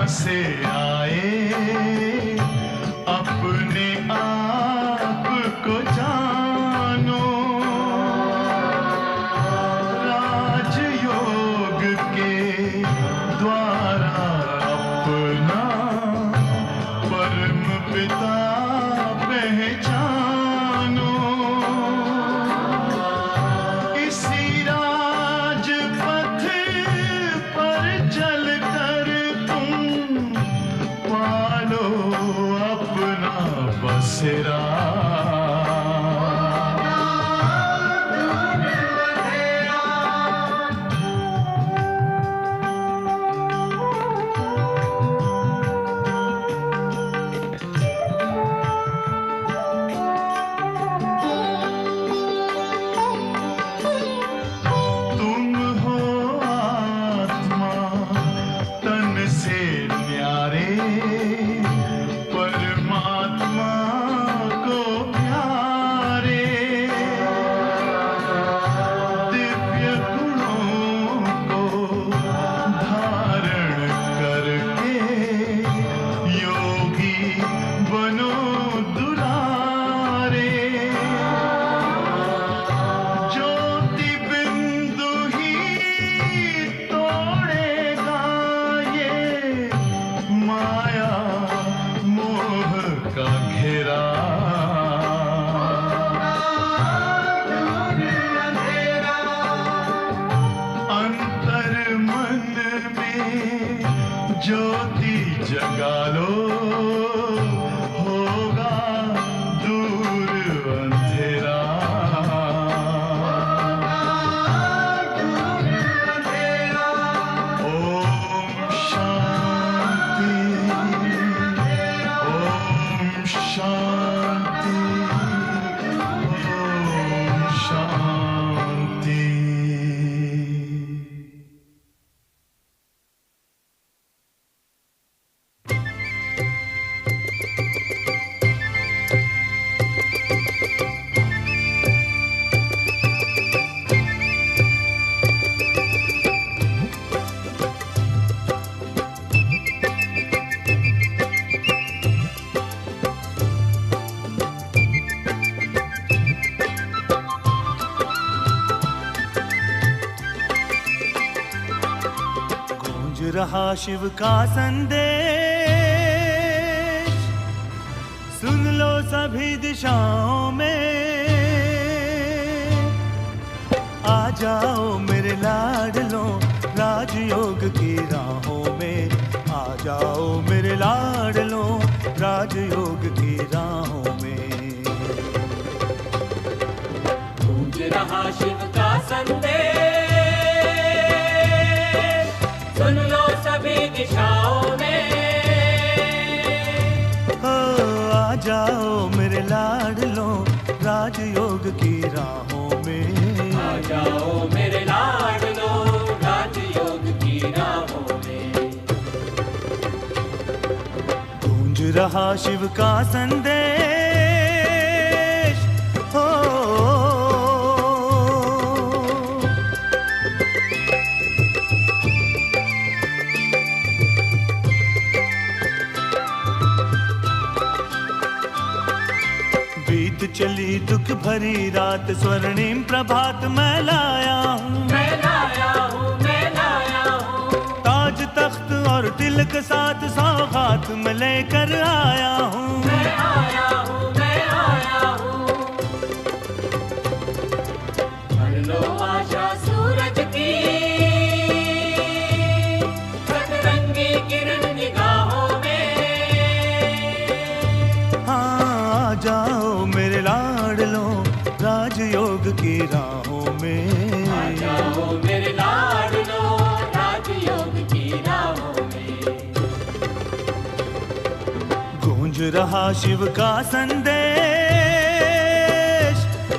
से आए अपने आप को जानो, राजयोग के द्वारा अपना परम पिता पहचानो। इसी राजपथ पर चलकर तुम पालो अपना बसेरा। ज्योति जगा लो, होगा दूर अंधेरा। ओम शांति, ओम शांति, ओम शांति। रहा शिव का संदेश, सुन लो सभी दिशाओं में। आ जाओ मेरे लाडलों राजयोग की राहों में। आ जाओ मेरे लाडलों राजयोग की राहों में। गूंज रहा शिव का संदेश, सुन लो सभी दिशाओं में। आ जाओ मेरे लाडलों राजयोग की राहों में। आ जाओ मेरे लाडलो राजयोग की राहों में। गूंज रहा शिव का संदेश, हो चली दुख भरी रात, स्वर्णिम प्रभात मैं लाया हूँ, मैं लाया हूँ, मैं लाया हूँ। ताज तख्त और तिलक साथ सौगात मैं लेकर आया हूँ, मैं आया हूँ, मैं आया हूँ। भर लो आशा सूरज की रंगी किरण निगाहों में। हाँ आ जाओ मेरे लाडलों राजयोग की राहों में। आ जाओ मेरे लाडलो राजयोग की राहों में। गूंज रहा शिव का संदेश,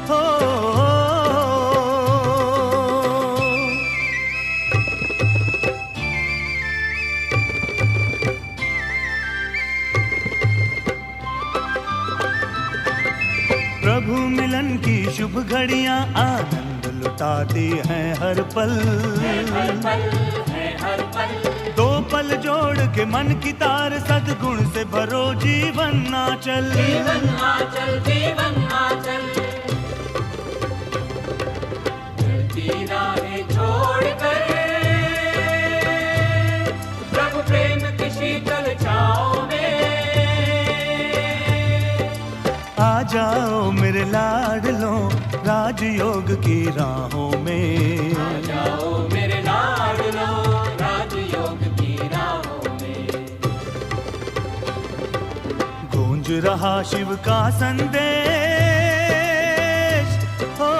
हो प्रभु मिलन की शुभ घड़ियां आनंद लुटाती हैं हर पल। हर पल है हर हर पल। दो पल जोड़ के मन की तार सद्गुण से भरो जीवन आंचल। जीवन आंचल, जीवन आंचल। चलती राहें छोड़कर प्रभु प्रेम की शीतल छाँव में आ जाओ मेरे लाडलों राजयोग की राहों में। आ जाओ मेरे लाडलों राजयोग की राहों में। गूंज रहा शिव का संदेश हो।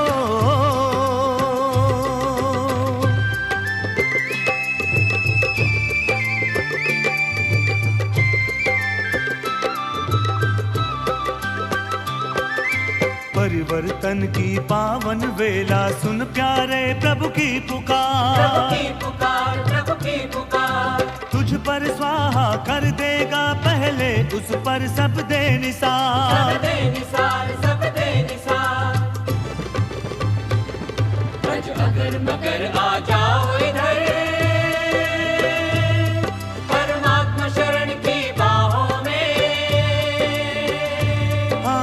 परिवर्तन की पावन वेला सुन प्यारे प्रभु की पुकार। प्रभु की पुकार, प्रभु की पुकार। तुझ पर स्वाहा कर देगा पहले, उस पर सब दे निसार। सब दे निसार, सब दे निसार। अज अगर मगर आ जाओ इधर परमात्मा शरण की बाहों में। आ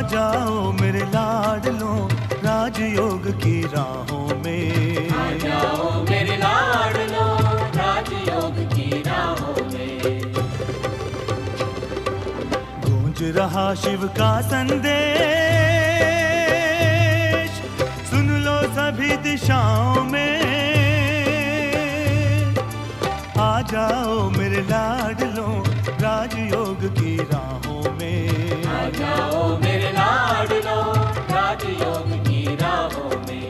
जाओ मेरे लाडलों राजयोग की राहों में। आ जाओ मेरे लाडलों राजयोग की राहों में। गूंज रहा शिव का संदेश सुन लो सभी दिशाओं में। आ जाओ मेरे लाडलों राजयोग की राहों में। आ जाओ मेरे लाडलों राजयोग की राहों में।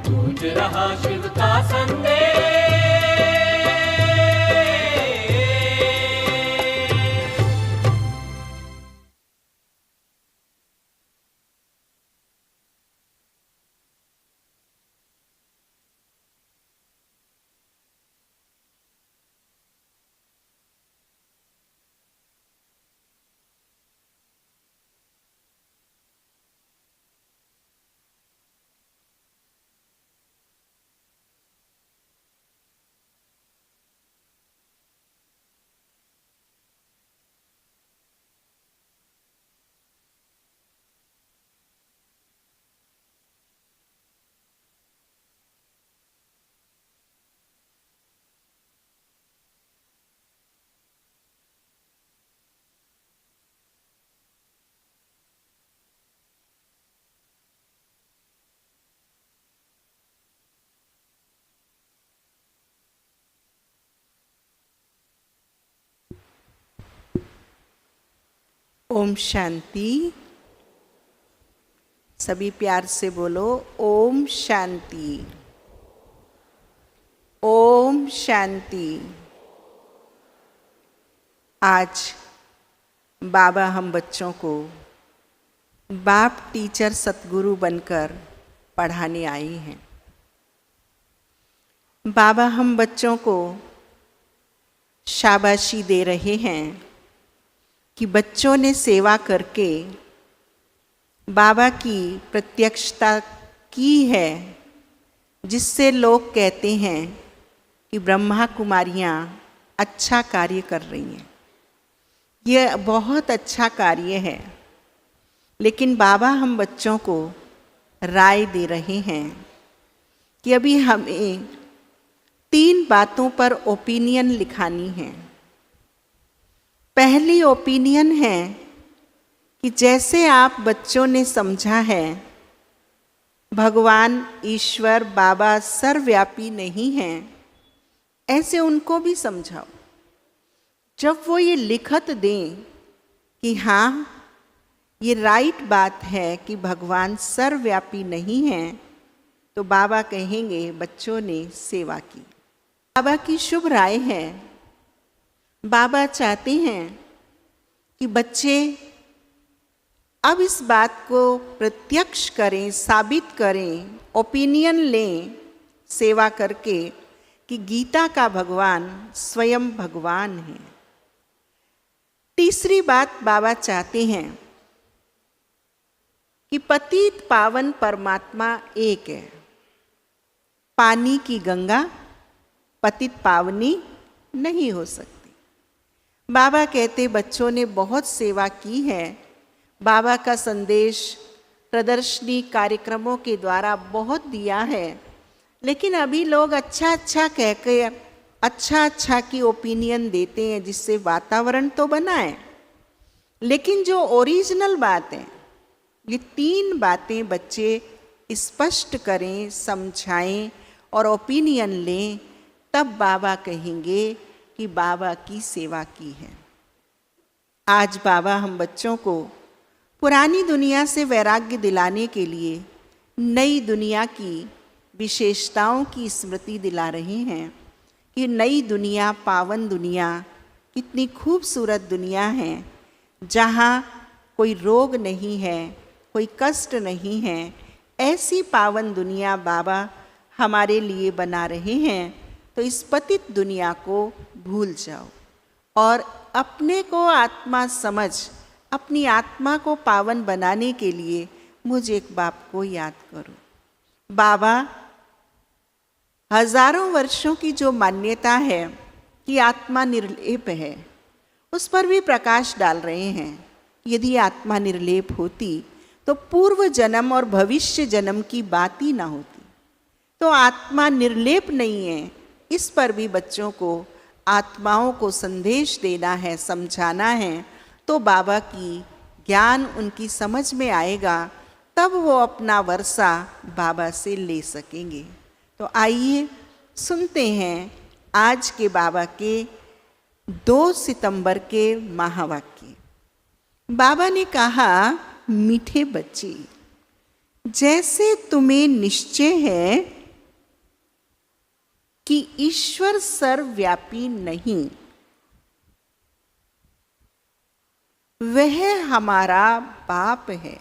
गूंज रहा शिव का संदेश। ओम शांति। सभी प्यार से बोलो ओम शांति, ओम शांति। आज बाबा हम बच्चों को बाप टीचर सतगुरु बनकर पढ़ाने आई हैं। बाबा हम बच्चों को शाबाशी दे रहे हैं कि बच्चों ने सेवा करके बाबा की प्रत्यक्षता की है, जिससे लोग कहते हैं कि ब्रह्मा कुमारियाँ अच्छा कार्य कर रही हैं। यह बहुत अच्छा कार्य है, लेकिन बाबा हम बच्चों को राय दे रहे हैं कि अभी हमें 3 बातों पर ओपिनियन लिखानी है। पहली ओपिनियन है कि जैसे आप बच्चों ने समझा है भगवान ईश्वर बाबा सर्वव्यापी नहीं हैं, ऐसे उनको भी समझाओ। जब वो ये लिखत दें कि हाँ ये राइट बात है कि भगवान सर्वव्यापी नहीं हैं, तो बाबा कहेंगे बच्चों ने सेवा की। बाबा की शुभ राय है। बाबा चाहते हैं कि बच्चे अब इस बात को प्रत्यक्ष करें, साबित करें, ओपिनियन लें सेवा करके कि गीता का भगवान स्वयं भगवान है। तीसरी बात बाबा चाहते हैं कि पतित पावन परमात्मा एक है। पानी की गंगा पतित पावनी नहीं हो सकती। बाबा कहते बच्चों ने बहुत सेवा की है, बाबा का संदेश प्रदर्शनी कार्यक्रमों के द्वारा बहुत दिया है, लेकिन अभी लोग अच्छा अच्छा कह के अच्छा अच्छा की ओपिनियन देते हैं जिससे वातावरण तो बना है, लेकिन जो ओरिजिनल बात है, ये 3 बातें बच्चे स्पष्ट करें, समझाएं और ओपिनियन लें, तब बाबा कहेंगे कि बाबा की सेवा की है। आज बाबा हम बच्चों को पुरानी दुनिया से वैराग्य दिलाने के लिए नई दुनिया की विशेषताओं की स्मृति दिला रहे हैं कि नई दुनिया, पावन दुनिया कितनी खूबसूरत दुनिया है, जहाँ कोई रोग नहीं है, कोई कष्ट नहीं है। ऐसी पावन दुनिया बाबा हमारे लिए बना रहे हैं। तो इस पतित दुनिया को भूल जाओ और अपने को आत्मा समझ, अपनी आत्मा को पावन बनाने के लिए मुझ एक बाप को याद करो। बाबा हजारों वर्षों की जो मान्यता है कि आत्मा निर्लेप है, उस पर भी प्रकाश डाल रहे हैं। यदि आत्मा निर्लेप होती तो पूर्व जन्म और भविष्य जन्म की बात ही ना होती। तो आत्मा निर्लेप नहीं है, इस पर भी बच्चों को, आत्माओं को संदेश देना है, समझाना है। तो बाबा की ज्ञान उनकी समझ में आएगा, तब वो अपना वर्षा बाबा से ले सकेंगे। तो आइए सुनते हैं आज के बाबा के 2 सितंबर के महावाक्य। बाबा ने कहा, मीठे बच्चे, जैसे तुम्हें निश्चय है कि ईश्वर सर्वव्यापी नहीं, वह हमारा बाप है,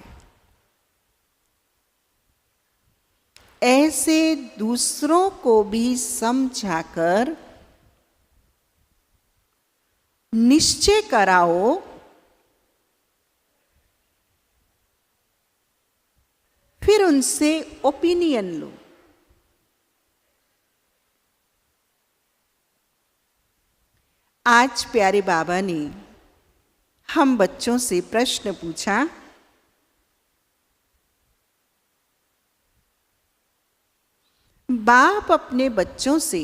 ऐसे दूसरों को भी समझाकर निश्चय कराओ, फिर उनसे ओपिनियन लो। आज प्यारे बाबा ने हम बच्चों से प्रश्न पूछा, बाप अपने बच्चों से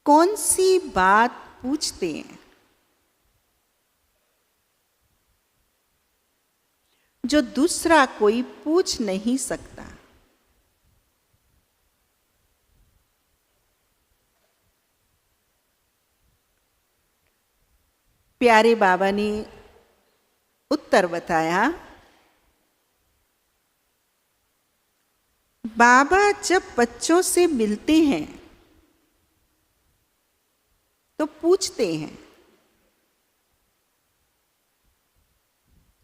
कौन सी बात पूछते हैं जो दूसरा कोई पूछ नहीं सकता? प्यारे बाबा ने उत्तर बताया, बाबा जब बच्चों से मिलते हैं तो पूछते हैं,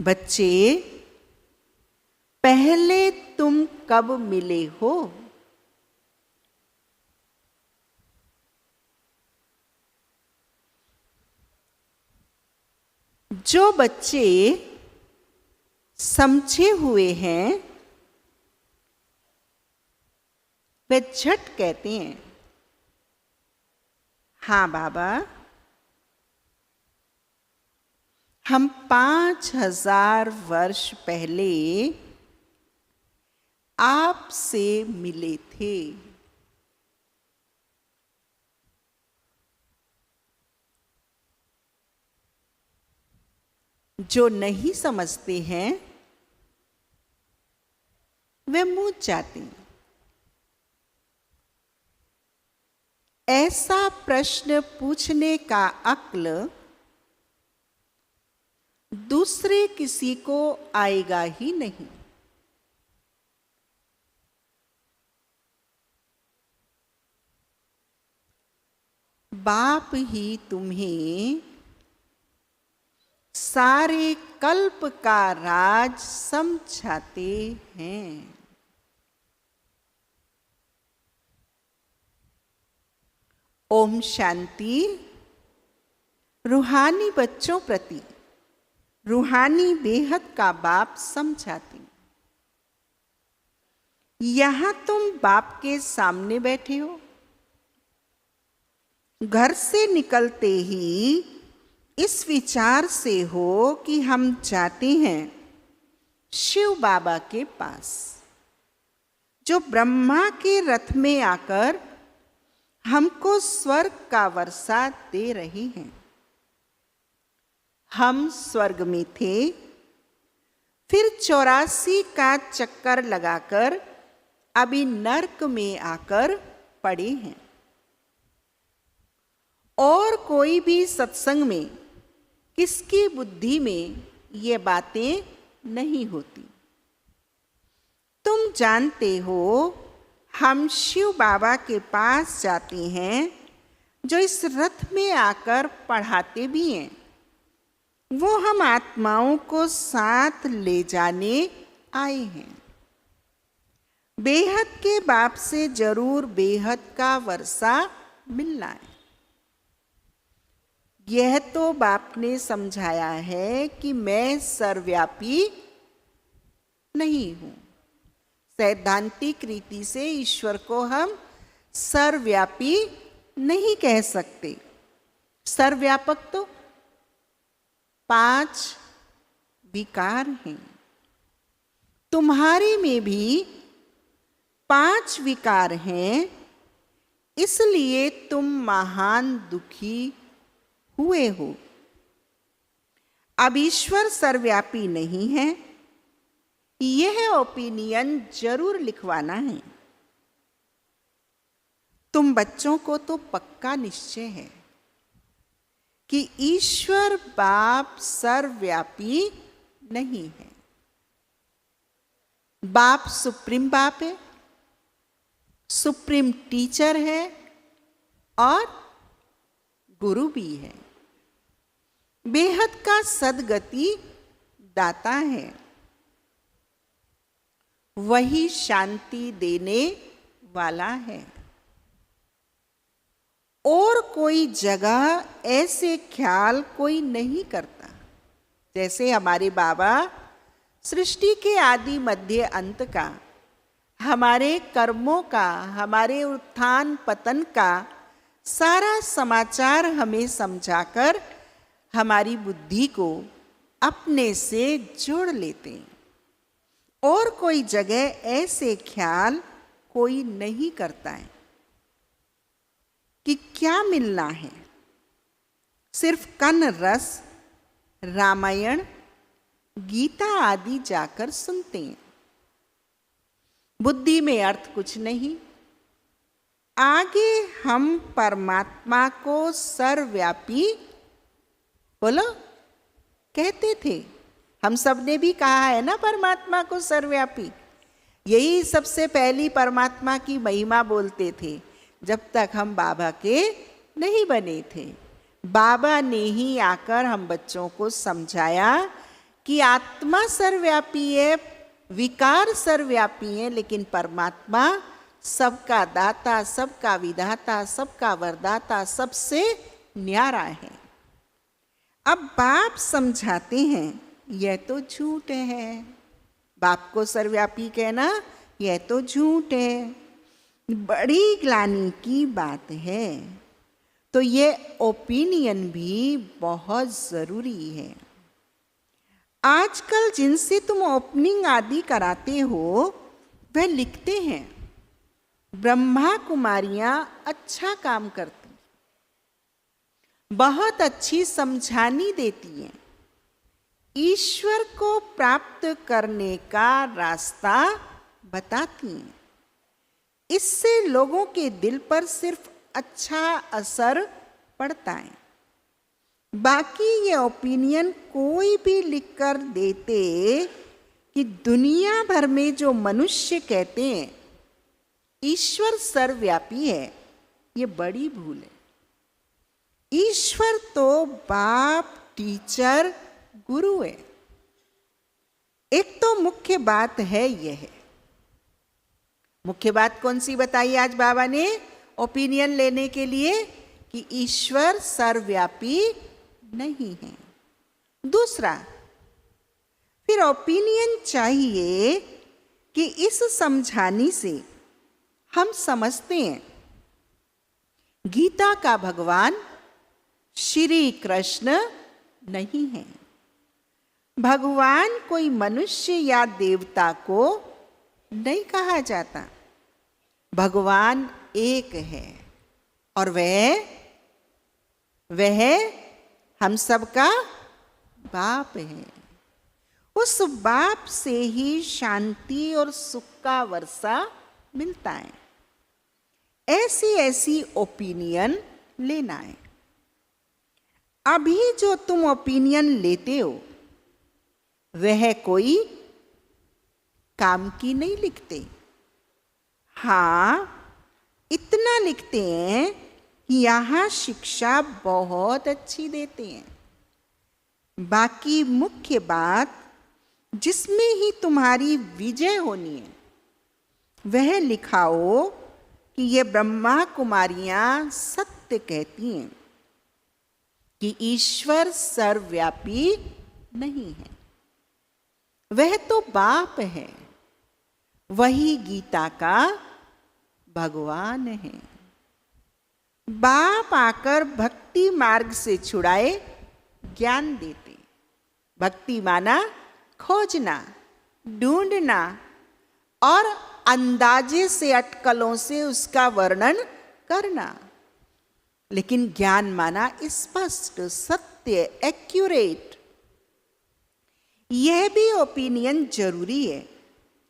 बच्चे पहले तुम कब मिले हो? जो बच्चे समझे हुए हैं वे झट कहते हैं, हाँ बाबा, हम 5000 वर्ष पहले आपसे मिले थे। जो नहीं समझते हैं वे मूझ जाते हैं। ऐसा प्रश्न पूछने का अक्ल दूसरे किसी को आएगा ही नहीं। बाप ही तुम्हें सारे कल्प का राज समझाते हैं। ओम शांति। रूहानी बच्चों प्रति रूहानी बेहद का बाप समझाते हैं। यहां तुम बाप के सामने बैठे हो, घर से निकलते ही इस विचार से हो कि हम जाते हैं शिव बाबा के पास, जो ब्रह्मा के रथ में आकर हमको स्वर्ग का वर्षा दे रहे हैं। हम स्वर्ग में थे, फिर 84 का चक्कर लगाकर अभी नर्क में आकर पड़े हैं। और कोई भी सत्संग में किसकी बुद्धि में ये बातें नहीं होती। तुम जानते हो हम शिव बाबा के पास जाते हैं, जो इस रथ में आकर पढ़ाते भी हैं। वो हम आत्माओं को साथ ले जाने आए हैं। बेहद के बाप से जरूर बेहद का वर्षा मिलना है। यह तो बाप ने समझाया है कि मैं सर्वव्यापी नहीं हूं। सैद्धांतिक रीति से ईश्वर को हम सर्वव्यापी नहीं कह सकते। सर्वव्यापक तो 5 विकार हैं। तुम्हारे में भी 5 विकार हैं, इसलिए तुम महान दुखी हुए हो। अब ईश्वर सर्वव्यापी नहीं है, यह ओपिनियन जरूर लिखवाना है। तुम बच्चों को तो पक्का निश्चय है कि ईश्वर बाप सर्वव्यापी नहीं है। बाप सुप्रीम बाप है, सुप्रीम टीचर है और गुरु भी है। बेहद का सदगति दाता है, वही शांति देने वाला है। और कोई जगह ऐसे ख्याल कोई नहीं करता। जैसे हमारे बाबा सृष्टि के आदि मध्य अंत का, हमारे कर्मों का, हमारे उत्थान पतन का सारा समाचार हमें समझाकर हमारी बुद्धि को अपने से जोड़ लेते हैं। और कोई जगह ऐसे ख्याल कोई नहीं करता है कि क्या मिलना है। सिर्फ कन रस, रामायण, गीता आदि जाकर सुनते हैं। बुद्धि में अर्थ कुछ नहीं। आगे हम परमात्मा को सर्वव्यापी बोलो कहते थे। हम सब ने भी कहा है ना परमात्मा को सर्वव्यापी। यही सबसे पहली परमात्मा की महिमा बोलते थे जब तक हम बाबा के नहीं बने थे। बाबा ने ही आकर हम बच्चों को समझाया कि आत्मा सर्वव्यापी है, विकार सर्वव्यापी है, लेकिन परमात्मा सबका दाता, सबका विधाता, सबका वरदाता, सबसे न्यारा है। अब बाप समझाते हैं यह तो झूठ है। बाप को सर्वव्यापी कहना यह तो झूठ है, बड़ी ग्लानि की बात है। तो ये ओपिनियन भी बहुत जरूरी है। आजकल जिनसे तुम ओपनिंग आदि कराते हो वह लिखते हैं ब्रह्मा कुमारियां अच्छा काम करती, बहुत अच्छी समझानी देती हैं, ईश्वर को प्राप्त करने का रास्ता बताती हैं। इससे लोगों के दिल पर सिर्फ अच्छा असर पड़ता है। बाकी ये ओपिनियन कोई भी लिखकर देते कि दुनिया भर में जो मनुष्य कहते हैं ईश्वर सर्वव्यापी है, ये बड़ी भूल है। ईश्वर तो बाप, टीचर, गुरु है। एक तो मुख्य बात है यह। मुख्य बात कौन सी बताई आज बाबा ने ओपिनियन लेने के लिए? कि ईश्वर सर्वव्यापी नहीं है। दूसरा, फिर ओपिनियन चाहिए कि इस समझाने से हम समझते हैं गीता का भगवान श्री कृष्ण नहीं है। भगवान कोई मनुष्य या देवता को नहीं कहा जाता। भगवान एक है और वह हम सबका बाप है। उस बाप से ही शांति और सुख का वर्षा मिलता है। ऐसी ओपिनियन लेना है। अभी जो तुम ओपिनियन लेते हो वह कोई काम की नहीं लिखते। हाँ, इतना लिखते हैं कि यहाँ शिक्षा बहुत अच्छी देते हैं। बाकी मुख्य बात जिसमें ही तुम्हारी विजय होनी है वह लिखाओ कि ये ब्रह्मा कुमारियां सत्य कहती हैं कि ईश्वर सर्वव्यापी नहीं है। वह तो बाप है, वही गीता का भगवान है। बाप आकर भक्ति मार्ग से छुड़ाए ज्ञान देते। भक्ति माना खोजना, ढूंढना और अंदाजे से अटकलों से उसका वर्णन करना। लेकिन ज्ञान माना स्पष्ट, सत्य, एक्यूरेट। यह भी ओपिनियन जरूरी है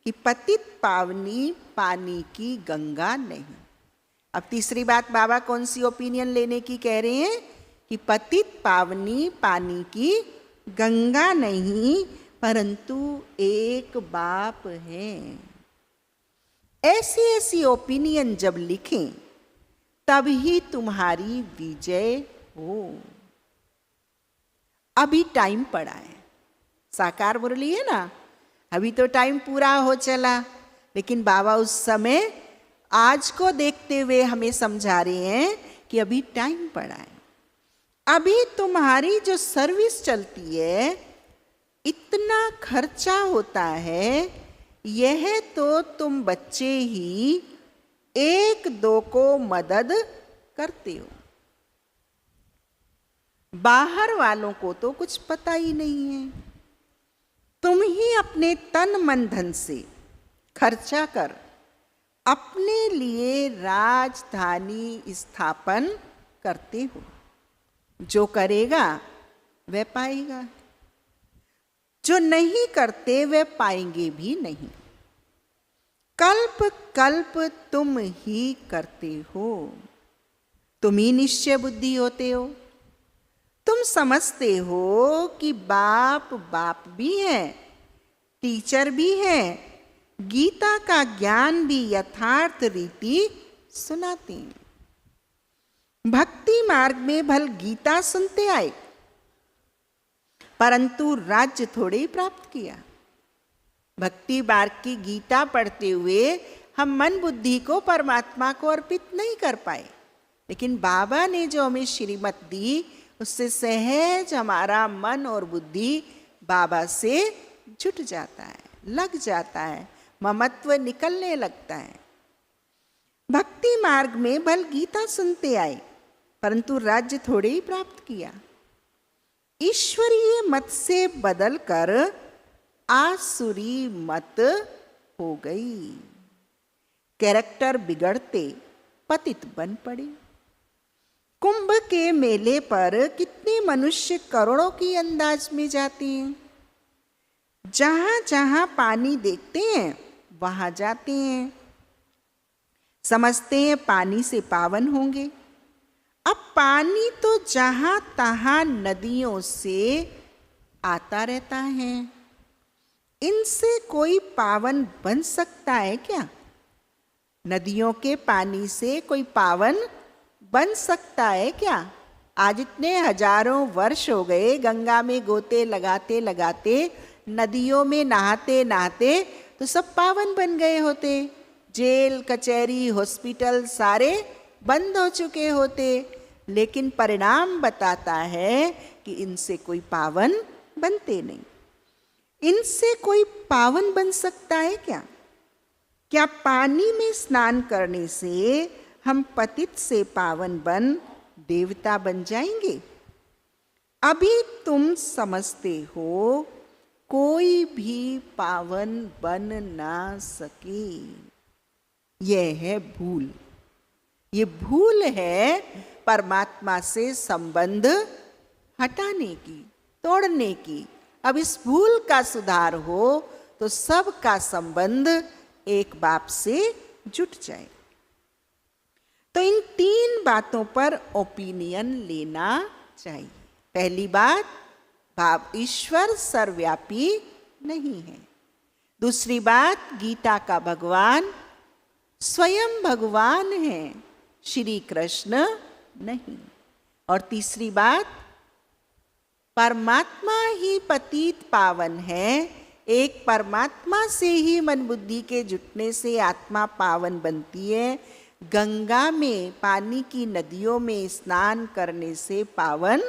कि पतित पावनी पानी की गंगा नहीं। अब तीसरी बात बाबा कौन सी ओपिनियन लेने की कह रहे हैं कि पतित पावनी पानी की गंगा नहीं परंतु एक बाप है। ऐसी ओपिनियन जब लिखें तब ही तुम्हारी विजय हो। अभी टाइम पड़ा है। साकार मुरली है ना, अभी तो टाइम पूरा हो चला, लेकिन बाबा उस समय आज को देखते हुए हमें समझा रहे हैं कि अभी टाइम पड़ा है। अभी तुम्हारी जो सर्विस चलती है इतना खर्चा होता है, यह तो तुम बच्चे ही एक दो को मदद करते हो। बाहर वालों को तो कुछ पता ही नहीं है। तुम ही अपने तन मन धन से खर्चा कर अपने लिए राजधानी स्थापन करते हो। जो करेगा वह पाएगा, जो नहीं करते वे पाएंगे भी नहीं। कल्प कल्प तुम ही करते हो। तुम ही निश्चय बुद्धि होते हो। तुम समझते हो कि बाप बाप भी है, टीचर भी है, गीता का ज्ञान भी यथार्थ रीति सुनाते हैं। भक्ति मार्ग में भल गीता सुनते आए परंतु राज्य थोड़े ही प्राप्त किया। भक्ति मार्ग की गीता पढ़ते हुए हम मन बुद्धि को परमात्मा को अर्पित नहीं कर पाए, लेकिन बाबा ने जो हमें श्रीमत दी उससे सहज हमारा मन और बुद्धि बाबा से जुट जाता है, लग जाता है, ममत्व निकलने लगता है। भक्ति मार्ग में भल गीता सुनते आए परंतु राज्य थोड़े ही प्राप्त किया। ईश्वरीय मत से बदलकर आसुरी मत हो गई। कैरेक्टर बिगड़ते पतित बन पड़े। कुंभ के मेले पर कितने मनुष्य करोड़ों की अंदाज में जाते हैं। जहां जहां पानी देखते हैं वहां जाते हैं, समझते हैं पानी से पावन होंगे। अब पानी तो जहां तहां नदियों से आता रहता है, इनसे कोई पावन बन सकता है क्या? नदियों के पानी से कोई पावन बन सकता है क्या? आज इतने हजारों वर्ष हो गए गंगा में गोते लगाते लगाते, नदियों में नहाते नहाते तो सब पावन बन गए होते। जेल कचहरी हॉस्पिटल सारे बंद हो चुके होते, लेकिन परिणाम बताता है कि इनसे कोई पावन बनते नहीं। इनसे कोई पावन बन सकता है क्या? क्या पानी में स्नान करने से हम पतित से पावन बन देवता बन जाएंगे? अभी तुम समझते हो कोई भी पावन बन ना सके। यह है भूल। ये भूल है परमात्मा से संबंध हटाने की, तोड़ने की। अब इस भूल का सुधार हो तो सबका संबंध एक बाप से जुट जाए। तो इन 3 बातों पर ओपिनियन लेना चाहिए। पहली बात, भाव ईश्वर सर्वव्यापी नहीं है। दूसरी बात, गीता का भगवान स्वयं भगवान है, श्री कृष्ण नहीं। और तीसरी बात, परमात्मा ही पतित पावन है। एक परमात्मा से ही मन बुद्धि के जुटने से आत्मा पावन बनती है। गंगा में, पानी की नदियों में स्नान करने से पावन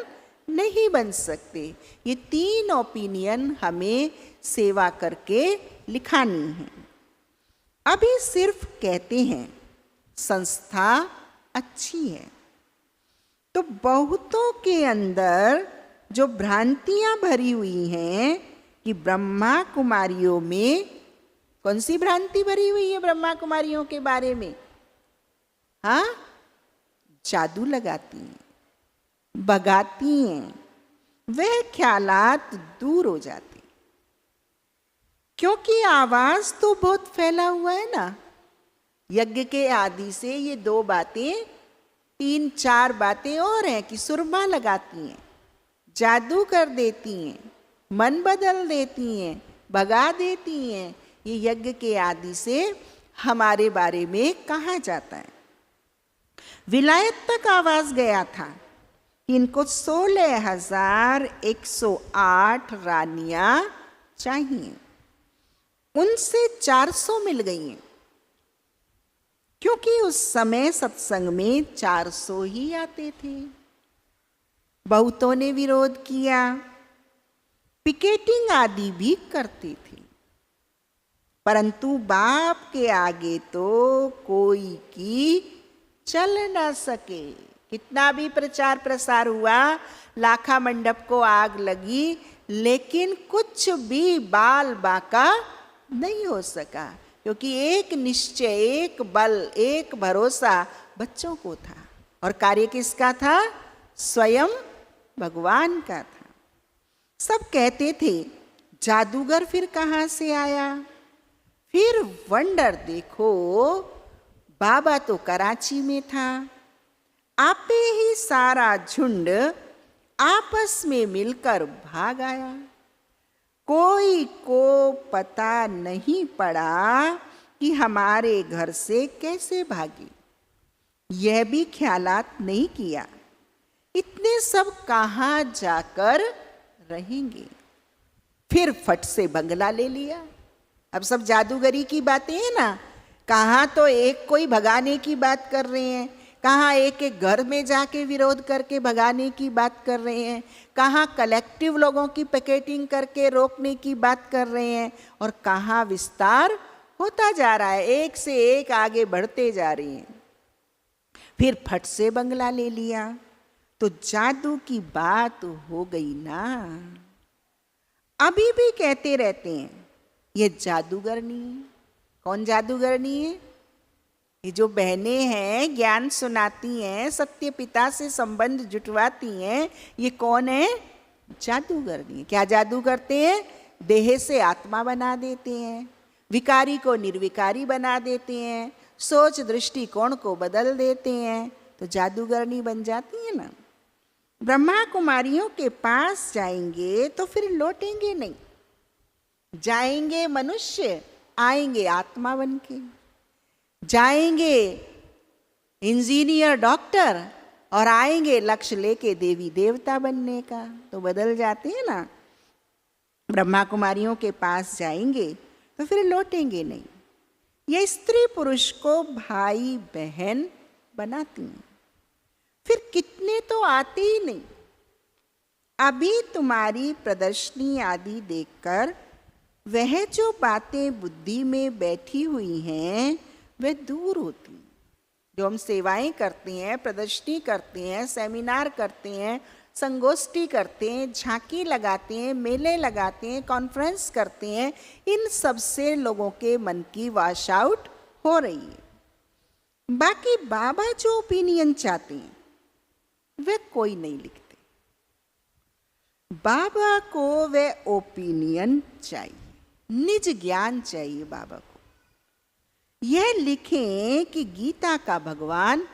नहीं बन सकते। ये 3 ओपिनियन हमें सेवा करके लिखानी है। अभी सिर्फ कहते हैं संस्था अच्छी है, तो बहुतों के अंदर जो भ्रांतियां भरी हुई हैं कि ब्रह्मा कुमारियों में, कौन सी भ्रांति भरी हुई है ब्रह्मा कुमारियों के बारे में? हाँ, जादू लगाती हैं, भगाती हैं। वह ख्यालात दूर हो जाते, क्योंकि आवाज तो बहुत फैला हुआ है ना। यज्ञ के आदि से ये 2 बातें, 3-4 बातें और हैं कि सुरमा लगाती हैं, जादू कर देती हैं, मन बदल देती हैं, भगा देती हैं। ये यज्ञ के आदि से हमारे बारे में कहा जाता है। विलायत तक आवाज गया था कि इनको 16,108 रानियां चाहिए। उनसे 400 मिल गई हैं, क्योंकि उस समय सत्संग में 400 ही आते थे। बहुतों ने विरोध किया, पिकेटिंग आदि भी करते थे, परंतु बाप के आगे तो कोई की चल ना सके। कितना भी प्रचार प्रसार हुआ, लाखा मंडप को आग लगी, लेकिन कुछ भी बाल बाका नहीं हो सका, क्योंकि एक निश्चय, एक बल, एक भरोसा बच्चों को था। और कार्य किसका था? स्वयं भगवान का था। सब कहते थे जादूगर फिर कहाँ से आया? फिर वंडर देखो, बाबा तो कराची में था, आपे ही सारा झुंड आपस में मिलकर भाग आया। कोई को पता नहीं पड़ा कि हमारे घर से कैसे भागे, यह भी ख्यालात नहीं किया। इतने सब कहाँ जाकर रहेंगे? फिर फट से बंगला ले लिया। अब सब जादूगरी की बातें हैं ना, कहाँ तो एक कोई भगाने की बात कर रहे हैं, कहाँ एक एक घर में जाके विरोध करके भगाने की बात कर रहे हैं, कहाँ कलेक्टिव लोगों की पिकेटिंग करके रोकने की बात कर रहे हैं, और कहाँ विस्तार होता जा रहा है, एक से एक आगे बढ़ते जा रही हैं। फिर फट से बंगला ले लिया, तो जादू की बात हो गई ना। अभी भी कहते रहते हैं ये जादूगरनी है। कौन जादूगरनी है? ये जो बहनें हैं, ज्ञान सुनाती हैं, सत्य पिता से संबंध जुटवाती हैं, ये कौन है? जादूगरनी है। क्या जादू करते हैं? देह से आत्मा बना देते हैं, विकारी को निर्विकारी बना देते हैं, सोच दृष्टिकोण को बदल देते हैं, तो जादूगरनी बन जाती है ना। ब्रह्मा कुमारियों के पास जाएंगे तो फिर लौटेंगे नहीं। जाएंगे मनुष्य, आएंगे आत्मा बन के। जाएंगे इंजीनियर, डॉक्टर, और आएंगे लक्ष्य लेके देवी देवता बनने का, तो बदल जाते हैं ना। ब्रह्मा कुमारियों के पास जाएंगे तो फिर लौटेंगे नहीं। ये स्त्री पुरुष को भाई बहन बनाती हैं, फिर कितने तो आते ही नहीं। अभी तुम्हारी प्रदर्शनी आदि देखकर वह जो बातें बुद्धि में बैठी हुई हैं वह दूर होती हैं। जो हम सेवाएं करते हैं, प्रदर्शनी करते हैं, सेमिनार करते हैं, संगोष्ठी करते हैं, झांकी लगाते हैं, मेले लगाते हैं, कॉन्फ्रेंस करते हैं, इन सब से लोगों के मन की वॉश आउट हो रही है। बाकी बाबा जो ओपिनियन चाहते हैं वे कोई नहीं लिखते। बाबा को वे ओपिनियन चाहिए, निज ज्ञान चाहिए बाबा को। यह लिखें कि गीता का भगवान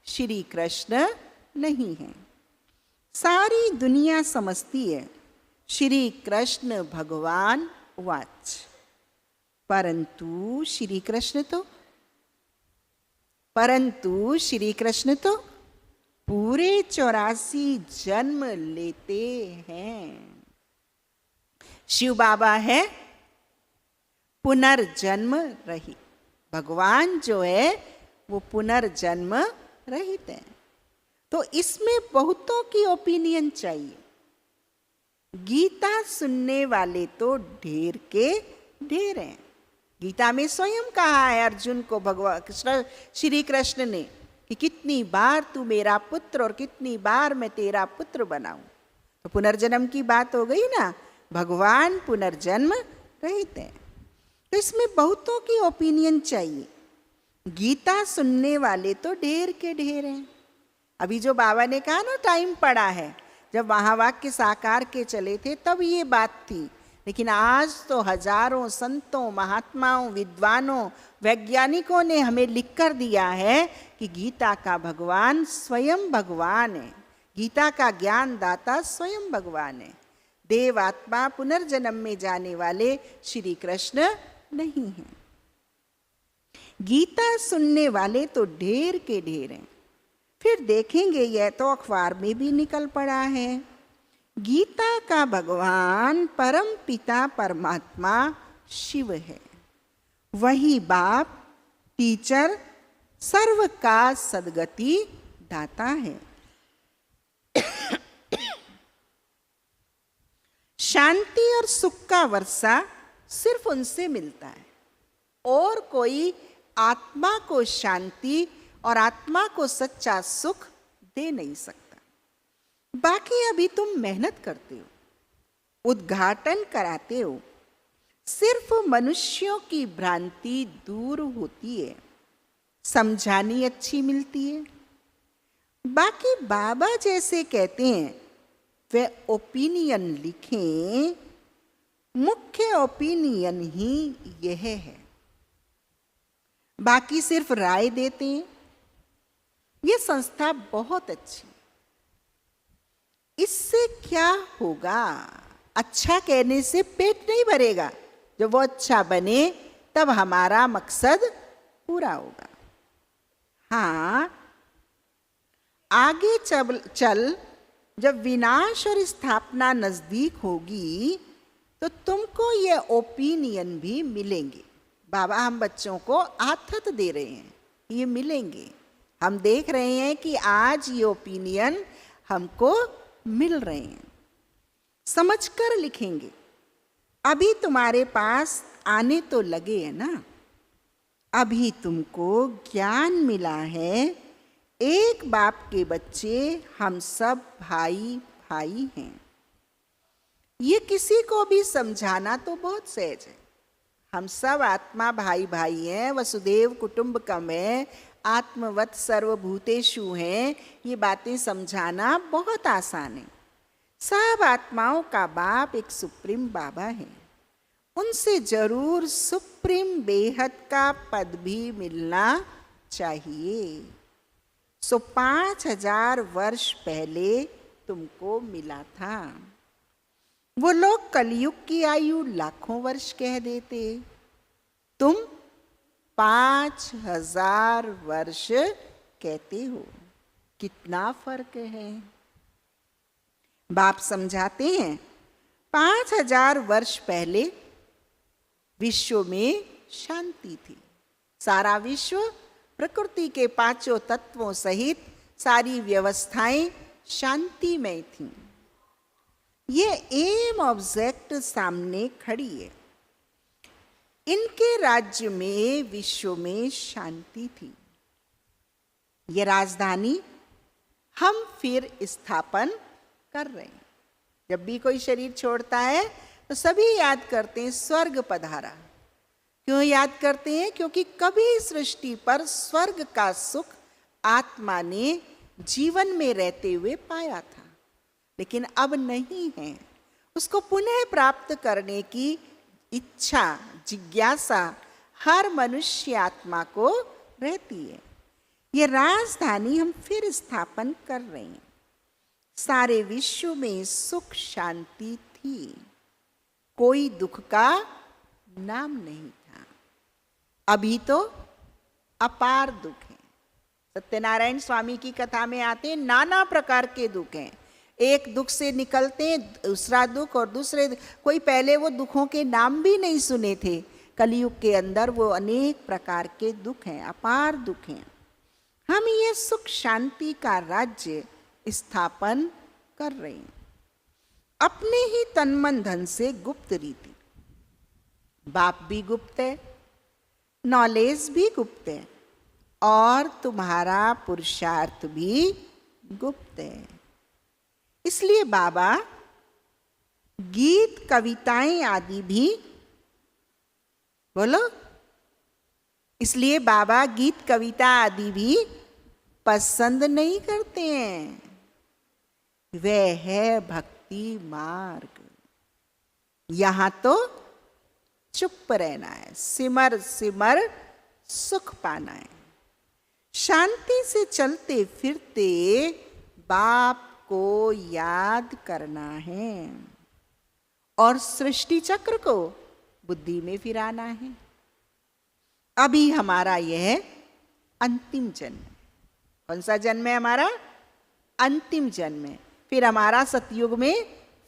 श्री कृष्ण नहीं है। सारी दुनिया समझती है श्री कृष्ण भगवान वाच, परंतु श्री कृष्ण तो पूरे 84 जन्म लेते हैं। शिव बाबा है पुनर्जन्म रहित। भगवान जो है वो पुनर्जन्म रहित है। तो इसमें बहुतों की ओपिनियन चाहिए। गीता सुनने वाले तो ढेर के ढेर हैं। गीता में स्वयं कहा है अर्जुन को भगवान श्री कृष्ण ने कि कितनी बार तू मेरा पुत्र और कितनी बार मैं तेरा पुत्र बनाऊं। तो पुनर्जन्म की बात हो गई ना, भगवान पुनर्जन्म रहित है। तो इसमें बहुतों की ओपिनियन चाहिए। गीता सुनने वाले तो ढेर के ढेर हैं। अभी जो बाबा ने कहा ना टाइम पड़ा है, जब महावाक्य साकार के चले थे तब ये बात थी, लेकिन आज तो हजारों संतों, महात्माओं, विद्वानों, वैज्ञानिकों ने हमें लिख कर दिया है कि गीता का भगवान स्वयं भगवान है। गीता का ज्ञान दाता स्वयं भगवान है। देव आत्मा पुनर्जन्म में जाने वाले श्री कृष्ण नहीं हैं। गीता सुनने वाले तो ढेर के ढेर हैं। फिर देखेंगे, यह तो अखबार में भी निकल पड़ा है, गीता का भगवान परम पिता परमात्मा शिव है। वही बाप, टीचर, सर्व का सद्गति दाता है। शांति और सुख का वर्षा सिर्फ उनसे मिलता है, और कोई आत्मा को शांति और आत्मा को सच्चा सुख दे नहीं सकता। बाकी अभी तुम मेहनत करते हो, उद्घाटन कराते हो, सिर्फ मनुष्यों की भ्रांति दूर होती है, समझानी अच्छी मिलती है। बाकी बाबा जैसे कहते हैं वे ओपिनियन लिखें, मुख्य ओपिनियन ही यह है। बाकी सिर्फ राय देते हैं। यह संस्था बहुत अच्छी, इससे क्या होगा? अच्छा कहने से पेट नहीं भरेगा। जब वो अच्छा बने तब हमारा मकसद पूरा होगा। हाँ, आगे चल जब विनाश और स्थापना नजदीक होगी तो तुमको ये ओपिनियन भी मिलेंगे। बाबा हम बच्चों को आथत दे रहे हैं, ये मिलेंगे। हम देख रहे हैं कि आज ये ओपिनियन हमको मिल रहे हैं। समझकर लिखेंगे। अभी तुम्हारे पास आने तो लगे है ना। अभी तुमको ज्ञान मिला है, एक बाप के बच्चे हम सब भाई भाई हैं। ये किसी को भी समझाना तो बहुत सहज है। हम सब आत्मा भाई भाई हैं, वसुदेव कुटुंबकम है, आत्मवत सर्वभूतेषु हैं। ये बातें समझाना बहुत आसान है। सब आत्माओं का बाप एक सुप्रीम बाबा है। उनसे जरूर सुप्रीम बेहद का पद भी मिलना चाहिए। सो 5000 वर्ष पहले तुमको मिला था। वो लोग कलयुग की आयु लाखों वर्ष कह देते, तुम 5000 वर्ष कहते हो। कितना फर्क है। बाप समझाते हैं 5000 वर्ष पहले विश्व में शांति थी। सारा विश्व प्रकृति के 5 तत्वों सहित सारी व्यवस्थाएं शांतिमय थीं। ये एम ऑब्जेक्ट सामने खड़ी है। इनके राज्य में, विश्व में शांति थी। ये राजधानी हम फिर स्थापन कर रहे हैं। जब भी कोई शरीर छोड़ता है तो सभी याद करते हैं स्वर्ग पधारा। क्यों याद करते हैं? क्योंकि कभी सृष्टि पर स्वर्ग का सुख आत्मा ने जीवन में रहते हुए पाया था, लेकिन अब नहीं है। उसको पुनः प्राप्त करने की इच्छा, जिज्ञासा हर मनुष्य आत्मा को रहती है। ये राजधानी हम फिर स्थापन कर रहे हैं। सारे विश्व में सुख शांति थी, कोई दुख का नाम नहीं था। अभी तो अपार दुख है। सत्यनारायण स्वामी की कथा में आते हैं, नाना प्रकार के दुख हैं। एक दुख से निकलते हैं दूसरा दुख, और दूसरे कोई पहले वो दुखों के नाम भी नहीं सुने थे। कलयुग के अंदर वो अनेक प्रकार के दुख हैं, अपार दुख हैं। हम ये सुख शांति का राज्य स्थापन कर रहे हैं अपने ही तन मन धन से गुप्त रीति। बाप भी गुप्त है, नॉलेज भी गुप्त है, और तुम्हारा पुरुषार्थ भी गुप्त है। इसलिए बाबा गीत कविताएं आदि भी, बोलो, इसलिए बाबा गीत कविता आदि भी पसंद नहीं करते हैं। वह है भक्ति मार्ग। यहां तो चुप रहना है, सिमर सिमर सुख पाना है। शांति से चलते फिरते बाप को याद करना है, और सृष्टि चक्र को बुद्धि में फिराना है। अभी हमारा यह अंतिम जन्म है। कौन सा जन्म है हमारा? अंतिम जन्म है। फिर हमारा सतयुग में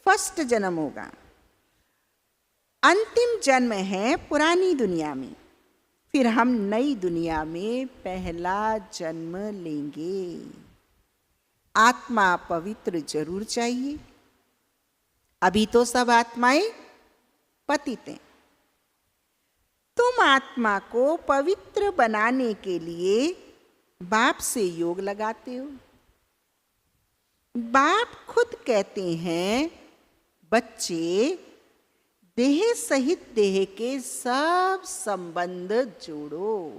फर्स्ट जन्म होगा। अंतिम जन्म है पुरानी दुनिया में, फिर हम नई दुनिया में पहला जन्म लेंगे। आत्मा पवित्र जरूर चाहिए। अभी तो सब आत्माएं पतित हैं। तुम आत्मा को पवित्र बनाने के लिए बाप से योग लगाते हो। बाप खुद कहते हैं, बच्चे देह सहित देह के सब संबंध जोड़ो।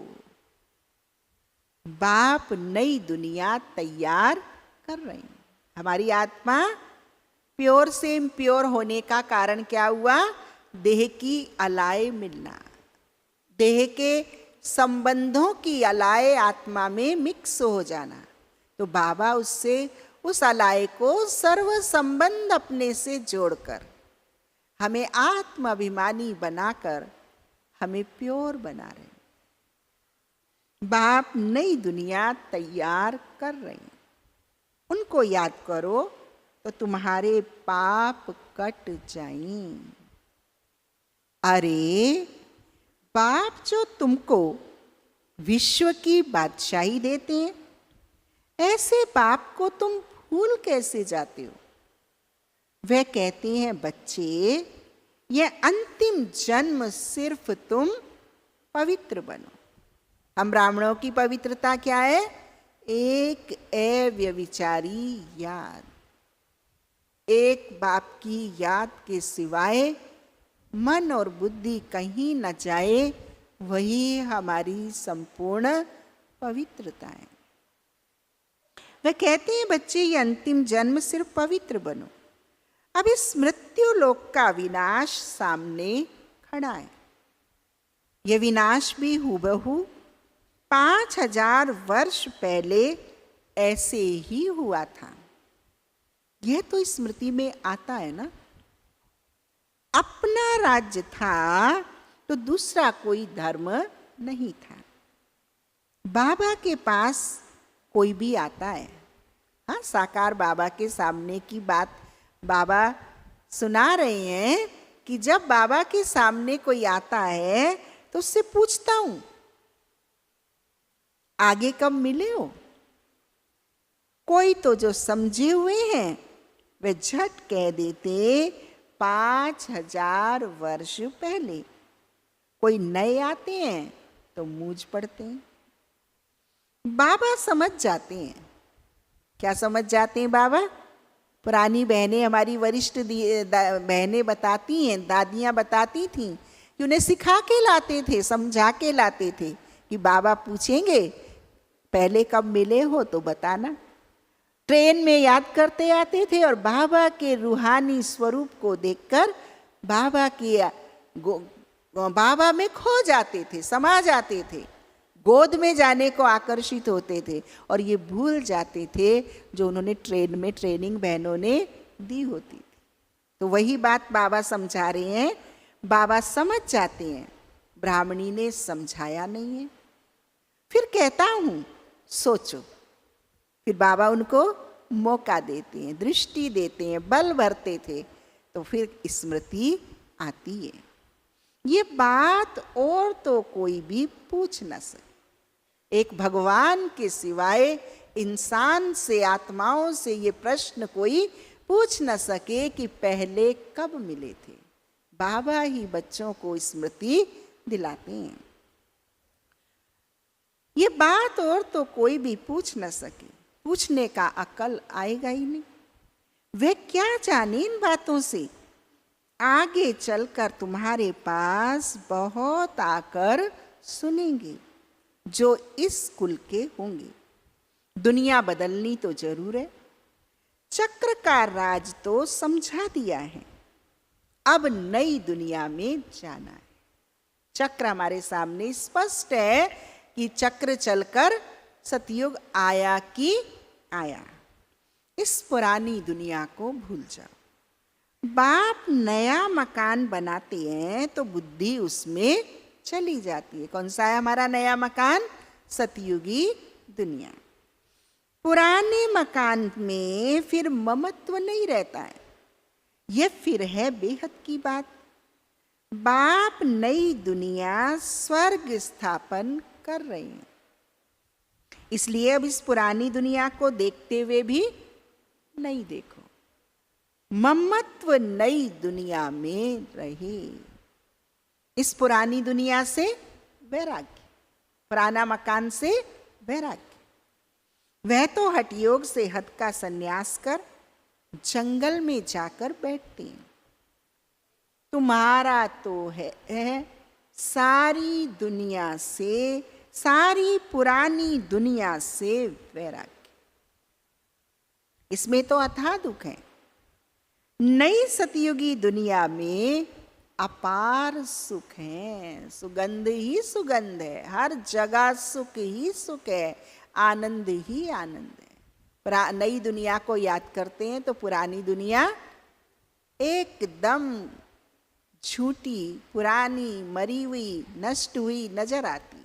बाप नई दुनिया तैयार कर रहे हैं। हमारी आत्मा प्योर से इम्प्योर होने का कारण क्या हुआ? देह की अलाय मिलना, देह के संबंधों की अलाय आत्मा में मिक्स हो जाना। तो बाबा उससे उस अलाय को सर्व संबंध अपने से जोड़कर हमें आत्माभिमानी बनाकर हमें प्योर बना रहे हैं। बाप नई दुनिया तैयार कर रहे हैं। उनको याद करो तो तुम्हारे पाप कट जाएं। अरे बाप जो तुमको विश्व की बादशाही देते हैं, ऐसे बाप को तुम भूल कैसे जाते हो? वह कहते हैं, बच्चे यह अंतिम जन्म सिर्फ तुम पवित्र बनो। हम ब्राह्मणों की पवित्रता क्या है? एक अव्यभिचारी याद। एक बाप की याद के सिवाय मन और बुद्धि कहीं न जाए, वही हमारी संपूर्ण पवित्रता है। वह कहते हैं, बच्चे ये अंतिम जन्म सिर्फ पवित्र बनो। अब इस मृत्यु लोक का विनाश सामने खड़ा है। यह विनाश भी हूबहू 5000 वर्ष पहले ऐसे ही हुआ था। यह तो स्मृति में आता है ना। अपना राज्य था तो दूसरा कोई धर्म नहीं था। बाबा के पास कोई भी आता है। हाँ, साकार बाबा के सामने की बात बाबा सुना रहे हैं कि जब बाबा के सामने कोई आता है तो उससे पूछता हूं, आगे कब मिले हो? कोई तो जो समझे हुए हैं वे झट कह देते 5000 वर्ष पहले। कोई नए आते हैं तो मूंझ पड़ते हैं। बाबा समझ जाते हैं। क्या समझ जाते हैं बाबा? पुरानी बहनें, हमारी वरिष्ठ बहनें बताती हैं, दादियाँ बताती थीं कि उन्हें सिखा के लाते थे, समझा के लाते थे कि बाबा पूछेंगे पहले कब मिले हो तो बताना। ट्रेन में याद करते आते थे और बाबा के रूहानी स्वरूप को देखकर बाबा में खो जाते थे, समा जाते थे, गोद में जाने को आकर्षित होते थे और ये भूल जाते थे जो उन्होंने ट्रेन में ट्रेनिंग बहनों ने दी होती थी। तो वही बात बाबा समझा रहे हैं। बाबा समझ जाते हैं, ब्राह्मणी ने समझाया नहीं है। फिर कहता हूँ सोचो। फिर बाबा उनको मौका देते हैं, दृष्टि देते हैं, बल भरते थे, तो फिर स्मृति आती है। ये बात और तो कोई भी पूछ न सके। एक भगवान के सिवाय इंसान से, आत्माओं से ये प्रश्न कोई पूछ न सके कि पहले कब मिले थे। बाबा ही बच्चों को स्मृति दिलाते हैं। ये बात और तो कोई भी पूछ न सके, पूछने का अक्ल आएगा ही नहीं। वे क्या जाने इन बातों से? आगे चलकर तुम्हारे पास बहुत आकर सुनेंगे जो इस कुल के होंगे। दुनिया बदलनी तो जरूर है। चक्र का राज तो समझा दिया है, अब नई दुनिया में जाना है। चक्र हमारे सामने स्पष्ट है कि चक्र चलकर सतयुग आया कि आया। इस पुरानी दुनिया को भूल जाओ। बाप नया मकान बनाते हैं तो बुद्धि उसमें चली जाती है। कौन सा है हमारा नया मकान? सतयुगी दुनिया। पुराने मकान में फिर ममत्व नहीं रहता है। यह फिर है बेहद की बात। बाप नई दुनिया स्वर्ग स्थापन कर रहे हैं, इसलिए अब इस पुरानी दुनिया को देखते हुए भी नहीं देखो। ममत्व नई दुनिया में रहे। इस पुरानी दुनिया से वैराग्य, पुराना मकान से वैराग्य। वह तो हठ योग से हद का संन्यास कर जंगल में जाकर बैठते हैं। तुम्हारा तो है सारी दुनिया से, सारी पुरानी दुनिया से वैराग्य। इसमें तो अथाह दुख है। नई सतयुगी दुनिया में अपार सुख है, सुगंध ही सुगंध है, हर जगह सुख ही सुख है, आनंद ही आनंद है। नई दुनिया को याद करते हैं तो पुरानी दुनिया एकदम झूठी, पुरानी, मरी हुई, नष्ट हुई नजर आती है।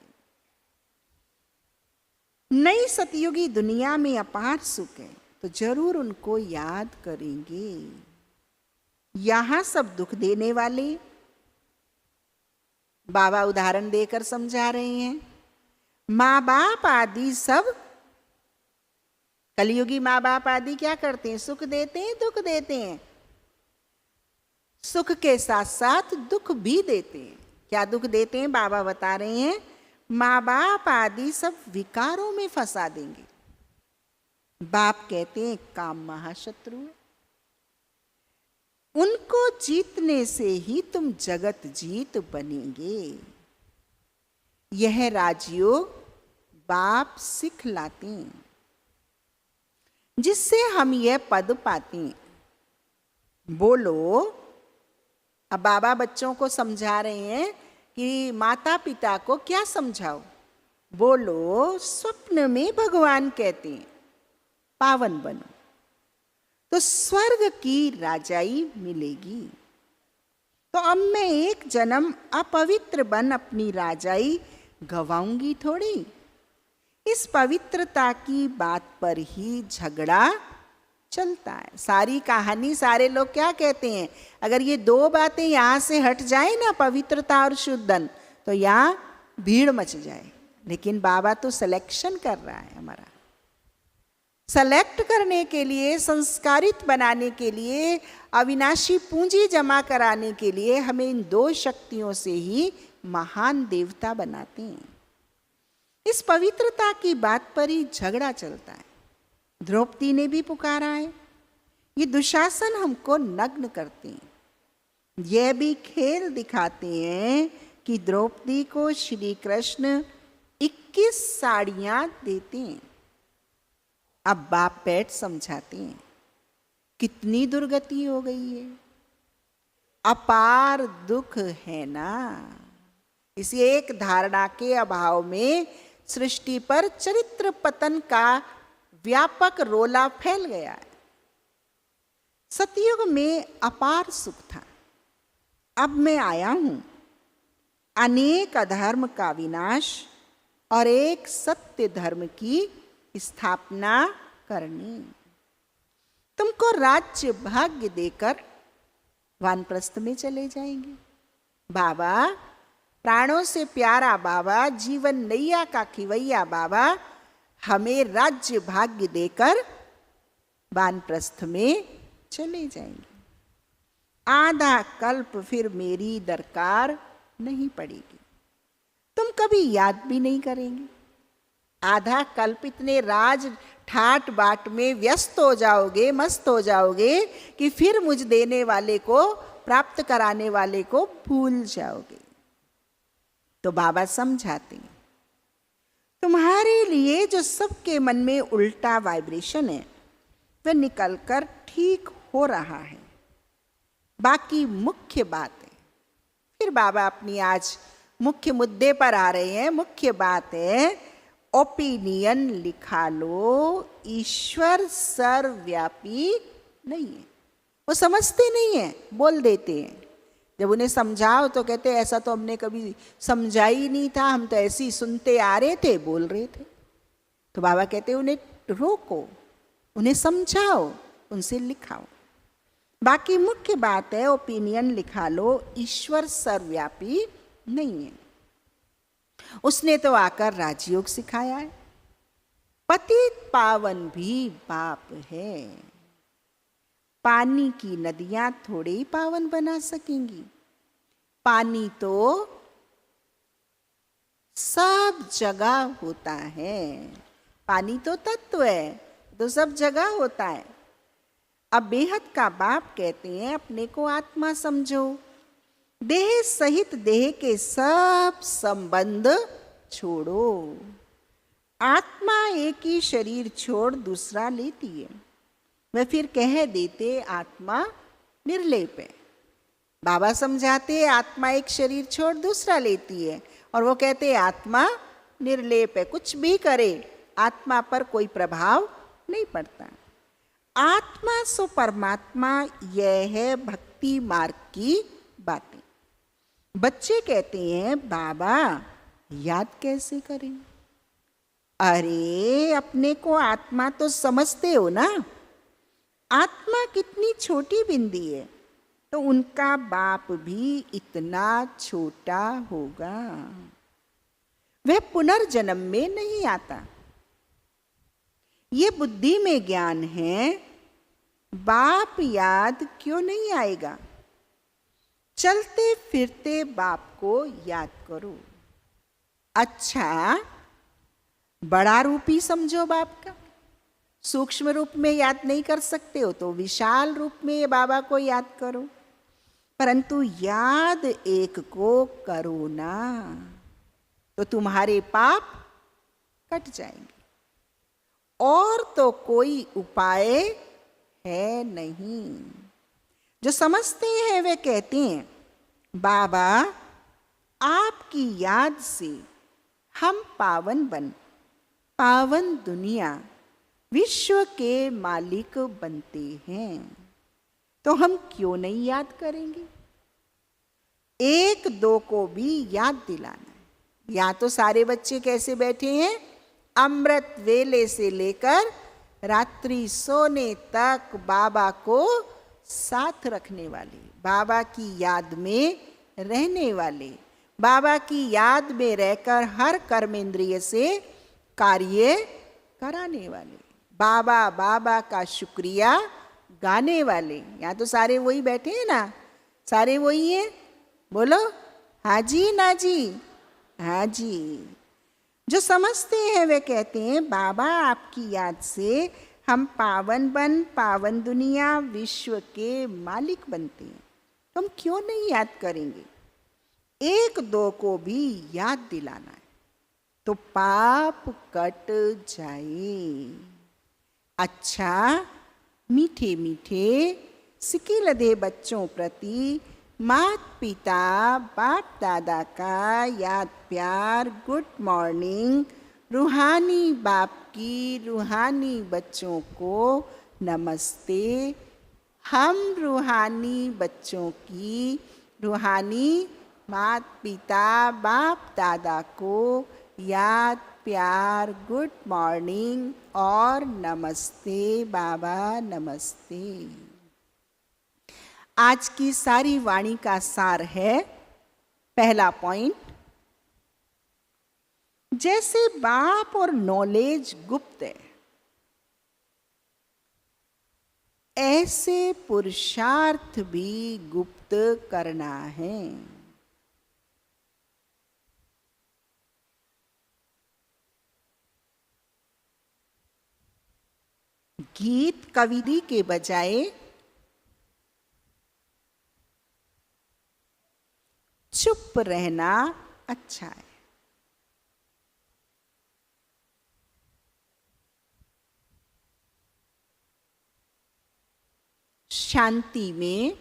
नई सतयुगी दुनिया में अपार सुख है तो जरूर उनको याद करेंगे। यहां सब दुख देने वाले बाबा उदाहरण देकर समझा रहे हैं। माँ बाप आदि सब, कलयुगी माँ बाप आदि क्या करते हैं? सुख देते हैं, दुख देते हैं। सुख के साथ साथ दुख भी देते हैं। क्या दुख देते हैं? बाबा बता रहे हैं माँ बाप आदि सब विकारों में फंसा देंगे। बाप कहते हैं काम महाशत्रु है, उनको जीतने से ही तुम जगत जीत बनेंगे। यह राजयोग बाप सिखलाते हैं, जिससे हम यह पद पाते हैं। बोलो। अब बाबा बच्चों को समझा रहे हैं कि माता पिता को क्या समझाओ? बोलो। स्वप्न में भगवान कहते हैं पावन बनो तो स्वर्ग की राजाई मिलेगी। तो अब मैं एक जन्म अपवित्र बन अपनी राजाई गवाऊंगी थोड़ी। इस पवित्रता की बात पर ही झगड़ा चलता है। सारी कहानी, सारे लोग क्या कहते हैं? अगर ये दो बातें यहां से हट जाए ना, पवित्रता और शुद्धन, तो यहां भीड़ मच जाए। लेकिन बाबा तो सिलेक्शन कर रहा है हमारा। सेलेक्ट करने के लिए, संस्कारित बनाने के लिए, अविनाशी पूंजी जमा कराने के लिए हमें इन दो शक्तियों से ही महान देवता बनाते हैं। इस पवित्रता की बात पर ही झगड़ा चलता है। द्रौपदी ने भी पुकारा है, ये दुशासन हमको नग्न करते हैं। यह भी खेल दिखाते हैं कि द्रौपदी को श्री कृष्ण 21 साड़ियां देते हैं। अब बाप बैठ समझाते हैं, कितनी दुर्गति हो गई है, अपार दुख है ना। इसी एक धारणा के अभाव में सृष्टि पर चरित्र पतन का व्यापक रोला फैल गया है। सतयुग में अपार सुख था, अब मैं आया हूं अनेक अधर्म का विनाश और एक सत्य धर्म की स्थापना करनी। तुमको राज्य भाग्य देकर वानप्रस्थ में चले जाएंगे। बाबा, प्राणों से प्यारा बाबा, जीवन नैया का खिवैया बाबा, हमें राज्य भाग्य देकर वानप्रस्थ में चले जाएंगे। आधा कल्प फिर मेरी दरकार नहीं पड़ेगी, तुम कभी याद भी नहीं करेंगे। आधा कल्प इतने राज ठाट बाट में व्यस्त हो जाओगे, मस्त हो जाओगे कि फिर मुझ देने वाले को, प्राप्त कराने वाले को भूल जाओगे। तो बाबा समझाते हैं, तुम्हारे लिए जो सबके मन में उल्टा वाइब्रेशन है वह निकलकर ठीक हो रहा है। बाकी मुख्य बात है, फिर बाबा अपनी आज मुख्य मुद्दे पर आ रहे हैं। मुख्य बात है, ओपिनियन लिखा लो, ईश्वर सर्वव्यापी नहीं है। वो समझते नहीं है, बोल देते हैं। जब उन्हें समझाओ तो कहते ऐसा तो हमने कभी समझा ही नहीं था, हम तो ऐसे ही सुनते आ रहे थे, बोल रहे थे। तो बाबा कहते उन्हें रोको, उन्हें समझाओ, उनसे लिखाओ। बाकी मुख्य बात है, ओपिनियन लिखा लो, ईश्वर सर्वव्यापी नहीं है। उसने तो आकर राजयोग सिखाया है। पतित पावन भी बाप है। पानी की नदियां थोड़े ही पावन बना सकेंगी। पानी तो सब जगह होता है, पानी तो तत्व है, तो सब जगह होता है। अब बेहद का बाप कहते हैं, अपने को आत्मा समझो, देह सहित देह के सब संबंध छोड़ो। आत्मा एक ही शरीर छोड़ दूसरा लेती है। वह फिर कह देते आत्मा निर्लेप है। बाबा समझाते आत्मा एक शरीर छोड़ दूसरा लेती है, और वो कहते आत्मा निर्लेप है, कुछ भी करे आत्मा पर कोई प्रभाव नहीं पड़ता। आत्मा सो परमात्मा, यह है भक्ति मार्ग की बातें। बच्चे कहते हैं बाबा याद कैसे करें? अरे अपने को आत्मा तो समझते हो ना। आत्मा कितनी छोटी बिंदी है, तो उनका बाप भी इतना छोटा होगा। वह पुनर्जन्म में नहीं आता। ये बुद्धि में ज्ञान है। बाप याद क्यों नहीं आएगा? चलते फिरते बाप को याद करो। अच्छा, बड़ा रूप ही समझो बाप का। सूक्ष्म रूप में याद नहीं कर सकते हो तो विशाल रूप में बाबा को याद करो, परंतु याद एक को करो ना, तो तुम्हारे पाप कट जाएंगे। और तो कोई उपाय है नहीं। जो समझते हैं वे कहते हैं बाबा आपकी याद से हम पावन बन, पावन दुनिया, विश्व के मालिक बनते हैं, तो हम क्यों नहीं याद करेंगे? एक दो को भी याद दिलाना है। या तो सारे बच्चे कैसे बैठे हैं, अमृत वेले से लेकर रात्रि सोने तक बाबा को साथ रखने वाले, बाबा की याद में रहने वाले, बाबा की याद में रहकर हर कर्मेंद्रिय से कार्य कराने वाले, बाबा बाबा का शुक्रिया गाने वाले। यहाँ तो सारे वही बैठे हैं ना, सारे वही हैं, बोलो हाँ जी ना जी, हाँ जी। जो समझते हैं वे कहते हैं बाबा आपकी याद से हम पावन बन पावन दुनिया विश्व के मालिक बनते हैं, तो हम क्यों नहीं याद करेंगे? एक दो को भी याद दिलाना है तो पाप कट जाए। अच्छा, मीठे मीठे सिकिलधे बच्चों प्रति मात पिता बाप दादा का याद प्यार, गुड मॉर्निंग। रूहानी बाप की रूहानी बच्चों को नमस्ते। हम रूहानी बच्चों की रूहानी मात पिता बाप दादा को याद प्यार, गुड मॉर्निंग और नमस्ते बाबा, नमस्ते। आज की सारी वाणी का सार है, पहला पॉइंट, जैसे बाप और नॉलेज गुप्त है, ऐसे पुरुषार्थ भी गुप्त करना है। गीत कविता के बजाय चुप रहना अच्छा है। शांति में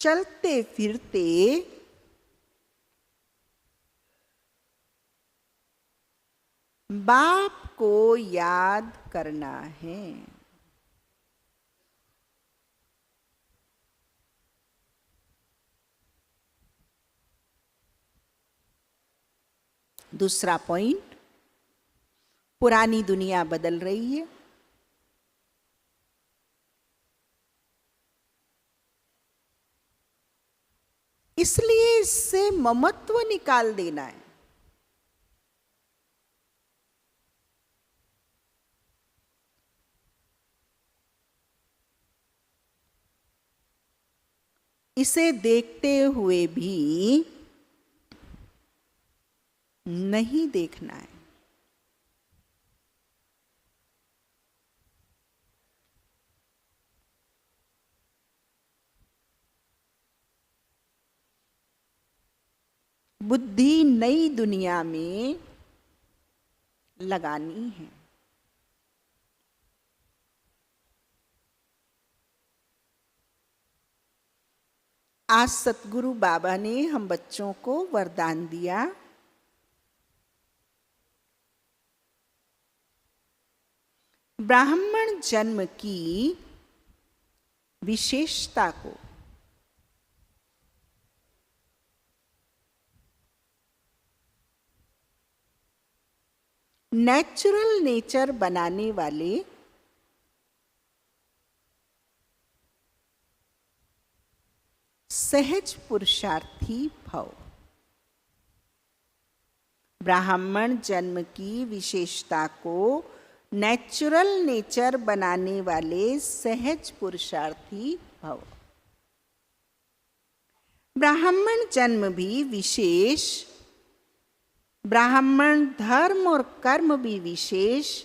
चलते फिरते बाप को याद करना है। दूसरा पॉइंट, पुरानी दुनिया बदल रही है, इसलिए इससे ममत्व निकाल देना है। इसे देखते हुए भी नहीं देखना है। बुद्धि नई दुनिया में लगानी है। आज सतगुरु बाबा ने हम बच्चों को वरदान दिया, ब्राह्मण जन्म की विशेषता को नेचुरल नेचर बनाने वाले सहज पुरुषार्थी भव। ब्राह्मण जन्म की विशेषता को नेचुरल नेचर बनाने वाले सहज पुरुषार्थी भव। ब्राह्मण जन्म भी विशेष, ब्राह्मण धर्म और कर्म भी विशेष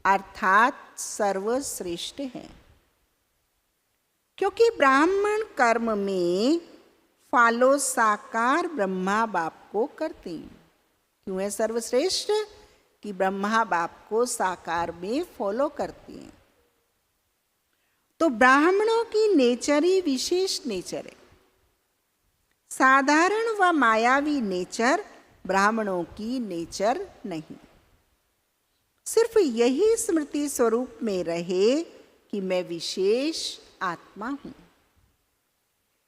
अर्थात सर्वश्रेष्ठ है, क्योंकि ब्राह्मण कर्म में फॉलो साकार ब्रह्मा बाप को करते हैं। क्यों है सर्वश्रेष्ठ? कि ब्रह्मा बाप को साकार में फॉलो करते हैं। तो ब्राह्मणों की नेचर ही विशेष नेचर है। साधारण व मायावी नेचर ब्राह्मणों की नेचर नहीं। सिर्फ यही स्मृति स्वरूप में रहे कि मैं विशेष आत्मा हूं।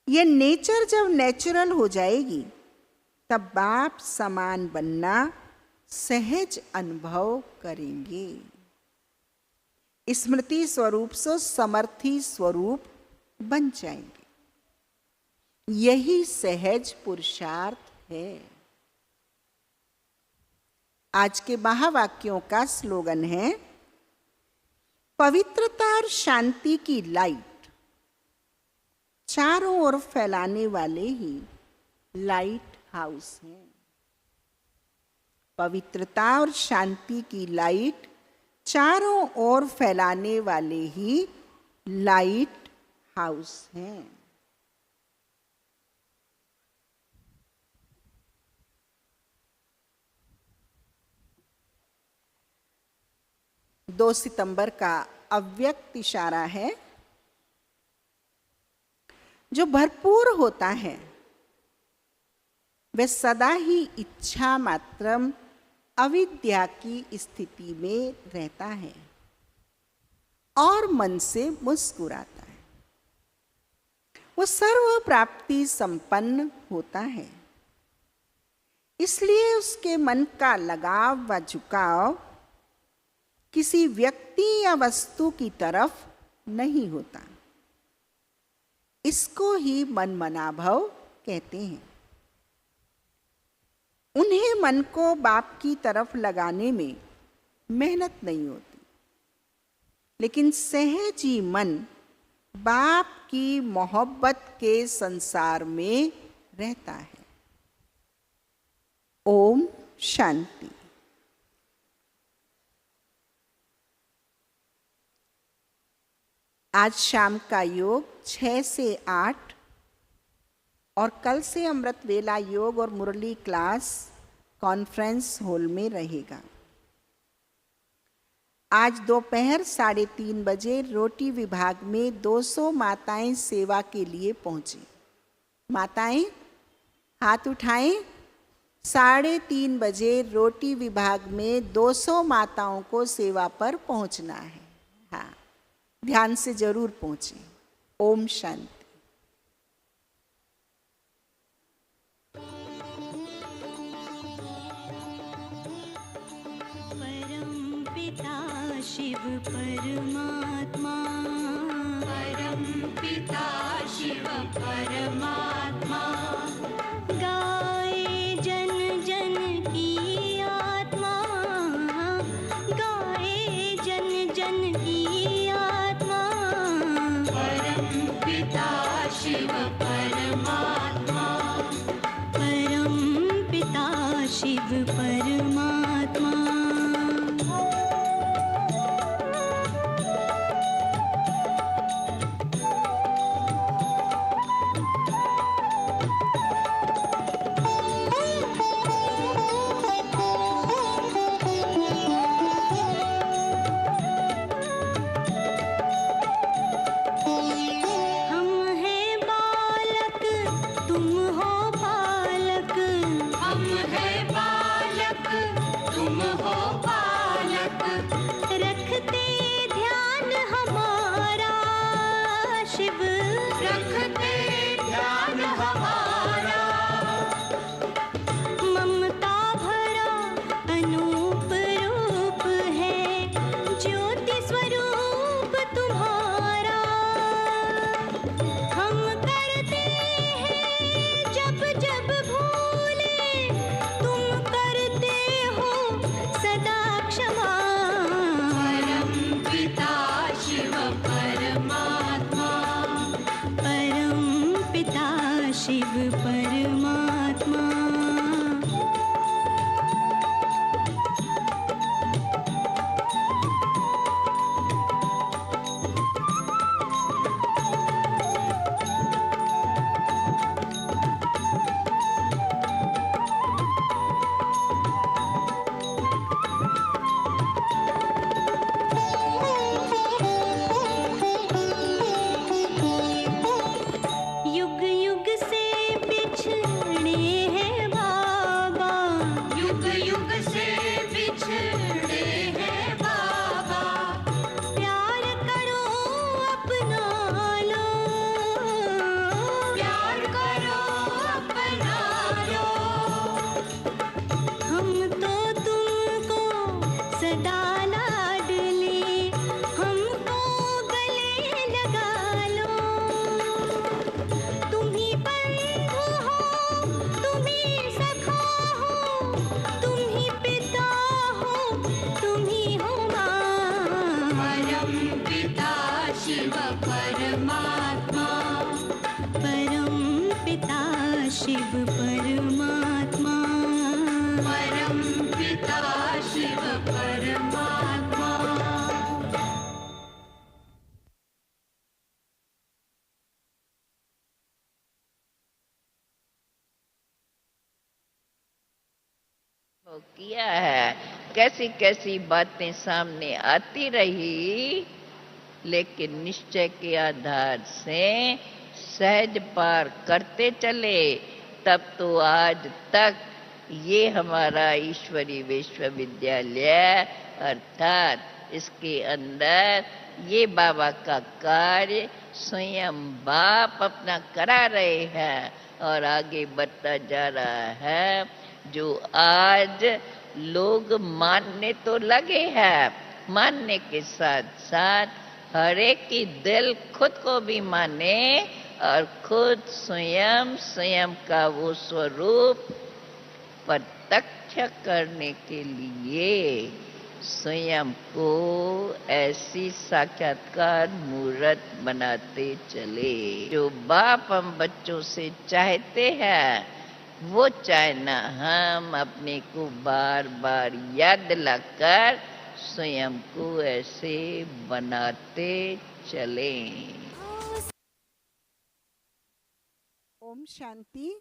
यह नेचर जब नेचुरल हो जाएगी तब बाप समान बनना सहज अनुभव करेंगे। स्मृति स्वरूप से समर्थी स्वरूप बन जाएंगे। यही सहज पुरुषार्थ है। आज के महावाक्यों का स्लोगन है, पवित्रता और शांति की लाइट चारों ओर फैलाने वाले ही लाइट हाउस हैं। पवित्रता और शांति की लाइट चारों ओर फैलाने वाले ही लाइट हाउस हैं। 2 सितंबर का अव्यक्त इशारा है जो भरपूर होता है वह सदा ही इच्छा मात्रम अविद्या की स्थिति में रहता है और मन से मुस्कुराता है। वो सर्व प्राप्ति संपन्न होता है, इसलिए उसके मन का लगाव व झुकाव किसी व्यक्ति या वस्तु की तरफ नहीं होता। इसको ही मनमनाभव कहते हैं। उन्हें मन को बाप की तरफ लगाने में मेहनत नहीं होती, लेकिन सहज ही मन बाप की मोहब्बत के संसार में रहता है। ओम शांति। आज शाम का योग 6 से 8 और कल से अमृत वेला योग और मुरली क्लास कॉन्फ्रेंस हॉल में रहेगा। आज दोपहर 3:30 बजे रोटी विभाग में 200 माताएं सेवा के लिए पहुंची। माताएं हाथ उठाएं। 3:30 बजे रोटी विभाग में 200 माताओं को सेवा पर पहुंचना है। हाँ, ध्यान से जरूर पहुंचे। ओम शांति। परम पिता शिव परमात्मा, परम पिता शिव परमात्मा, गाए जन जन की आत्मा, गाए जन जन की आत्मा, परम पिता शिव परमात्मा, परम पिता शिव परमात्मा। शिव परमात्मा। युग युग से बिछड़े हैं बाबा, युग युग से बिछड़े हैं बाबा, प्यार करो अपना लो, प्यार करो अपना लो, हम तो तुमको सदा लाडले, हमको गले लगा लो, तुम ही बंधु हो, तुम ही सखा हो, तुम ही पिता हो, तुम ही हो माँ। परम पिता शिव परमात्मा, किया है, कैसी कैसी बातें सामने आती रही, लेकिन निश्चय के आधार से सहज पार करते चले। तब तो आज तक ये हमारा ईश्वरी विश्वविद्यालय अर्थात इसके अंदर ये बाबा का कार्य स्वयं बाप अपना करा रहे हैं और आगे बढ़ता जा रहा है, जो आज लोग मानने तो लगे हैं, मानने के साथ साथ हर एक की दिल खुद को भी माने और खुद स्वयं का वो स्वरूप प्रत्यक्ष करने के लिए स्वयं को ऐसी साक्षात्कार मूर्त बनाते चले। जो बाप हम बच्चों से चाहते हैं, वो चाहना हम अपने को बार बार याद दिलाकर स्वयं को ऐसे बनाते चलें। ओम शांति।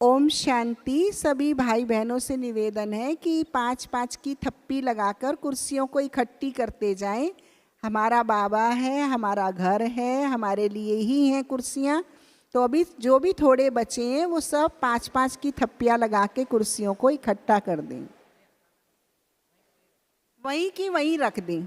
ओम शांति। सभी भाई बहनों से निवेदन है कि 5-5 की थप्पी लगाकर कुर्सियों को इकट्ठी करते जाएं। हमारा बाबा है, हमारा घर है, हमारे लिए ही हैं कुर्सियां। तो अभी जो भी थोड़े बचे हैं वो सब 5-5 की थप्पियां लगा के कुर्सियों को इकट्ठा कर दें, वहीं की वहीं रख दें।